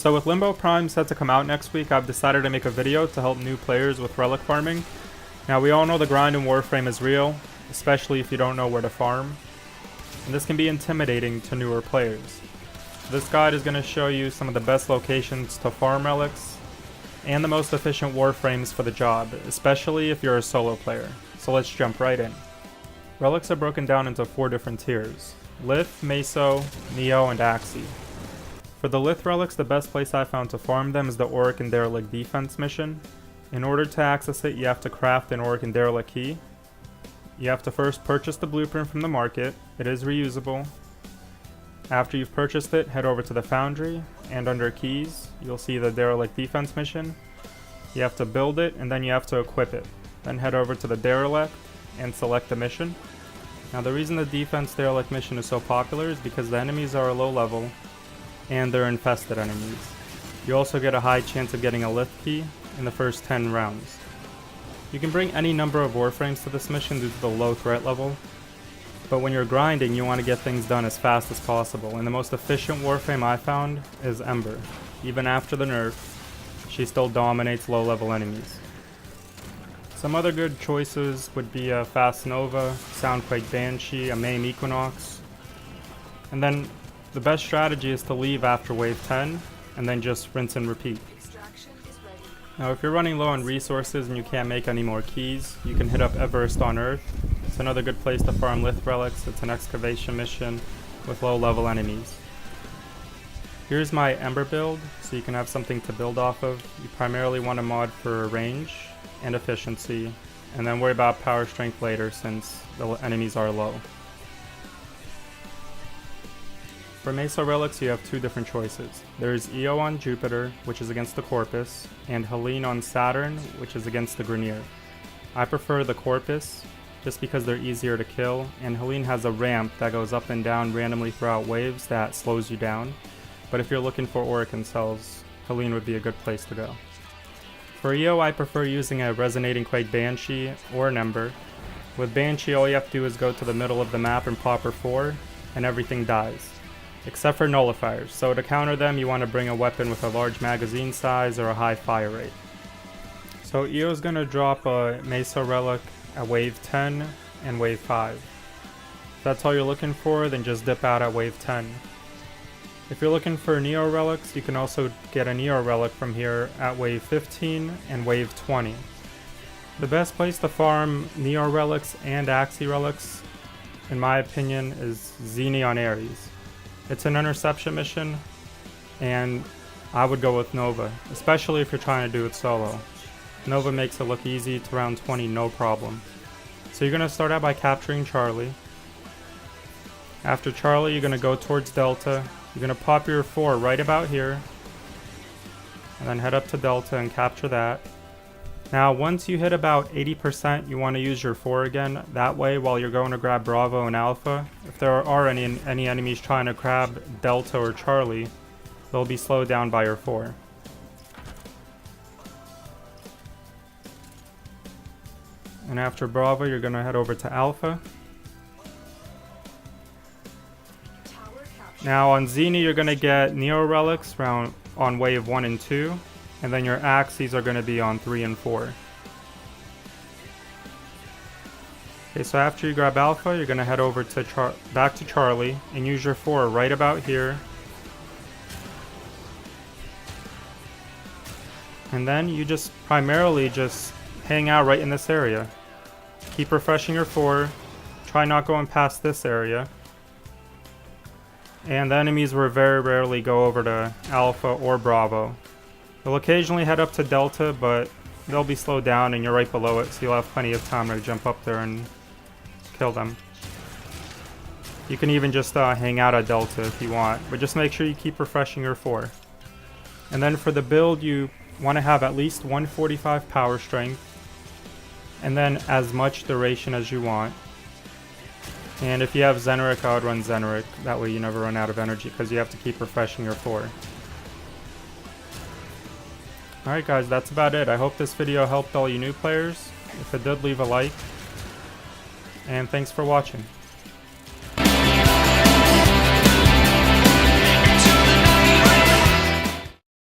So with Limbo Prime set to come out next week, I've decided to make a video to help new players with Relic Farming. Now we all know the grind in Warframe is real, especially if you don't know where to farm. And this can be intimidating to newer players. This guide is going to show you some of the best locations to farm relics and the most efficient Warframes for the job, especially if you're a solo player. So let's jump right in. Relics are broken down into 4 different tiers: Lith, Meso, Neo, and Axii. For the Lith relics, the best place I found to farm them is the Auric and Derelict defense mission. In order to access it, you have to craft an Auric and Derelict key. You have to first purchase the blueprint from the market. It is reusable. After you've purchased it, head over to the foundry, and under keys, you'll see the Derelict defense mission. You have to build it, and then you have to equip it. Then head over to the Derelict and select the mission. Now the reason the defense Derelict mission is so popular is because the enemies are low level and they're infested enemies. You also get a high chance of getting a lift key in the first 10 rounds. You can bring any number of Warframes to this mission due to the low threat level, but when you're grinding you want to get things done as fast as possible, and the most efficient Warframe I found is Ember. Even after the nerf, she still dominates low level enemies. Some other good choices would be a Fast Nova, Soundquake Banshee, a Maim Equinox, and then the best strategy is to leave after wave 10 and then just rinse and repeat. Now if you're running low on resources and you can't make any more keys, you can hit up Everest on Earth. It's another good place to farm Lith relics. It's an excavation mission with low level enemies. Here's my Ember build, so you can have something to build off of. You primarily want a mod for range and efficiency, and then worry about power strength later since the enemies are low. For Meso relics, you have 2 different choices. There's Io on Jupiter, which is against the Corpus, and Helene on Saturn, which is against the Grineer. I prefer the Corpus, just because they're easier to kill, and Helene has a ramp that goes up and down randomly throughout waves that slows you down. But if you're looking for Auric and cells, Helene would be a good place to go. For Io, I prefer using a Resonating Quake Banshee or an Ember. With Banshee, all you have to do is go to the middle of the map and pop her 4, and everything dies. Except for nullifiers, so to counter them you want to bring a weapon with a large magazine size or a high fire rate. So Io is going to drop a Meso relic at wave 10 and wave 5. If that's all you're looking for, then just dip out at wave 10. If you're looking for Neo relics, you can also get a Neo relic from here at wave 15 and wave 20. The best place to farm Neo relics and Axii relics, in my opinion, is Xeni on Ares. It's an interception mission, and I would go with Nova, especially if you're trying to do it solo. Nova makes it look easy to round 20, no problem. So you're going to start out by capturing Charlie. After Charlie, you're going to go towards Delta. You're going to pop your 4 right about here, and then head up to Delta and capture that. Now once you hit about 80%, you want to use your 4 again. That way, while you're going to grab Bravo and Alpha, if there are any enemies trying to grab Delta or Charlie, they'll be slowed down by your 4. And after Bravo, you're going to head over to Alpha. Now on Xeni, you're going to get Neo relics on wave 1 and 2. And then your Axies are going to be on 3 and 4. Okay, so after you grab Alpha, you're going to head over to back to Charlie and use your 4 right about here. And then you just primarily just hang out right in this area. Keep refreshing your 4. Try not going past this area. And the enemies will very rarely go over to Alpha or Bravo. They'll occasionally head up to Delta, but they'll be slowed down and you're right below it, so you'll have plenty of time to jump up there and kill them. You can even just hang out at Delta if you want, but just make sure you keep refreshing your 4. And then for the build, you want to have at least 145 power strength, and then as much duration as you want. And if you have Zeneric, I would run Zeneric. That way you never run out of energy because you have to keep refreshing your 4. Alright guys, that's about it. I hope this video helped all you new players. If it did, leave a like. And thanks for watching.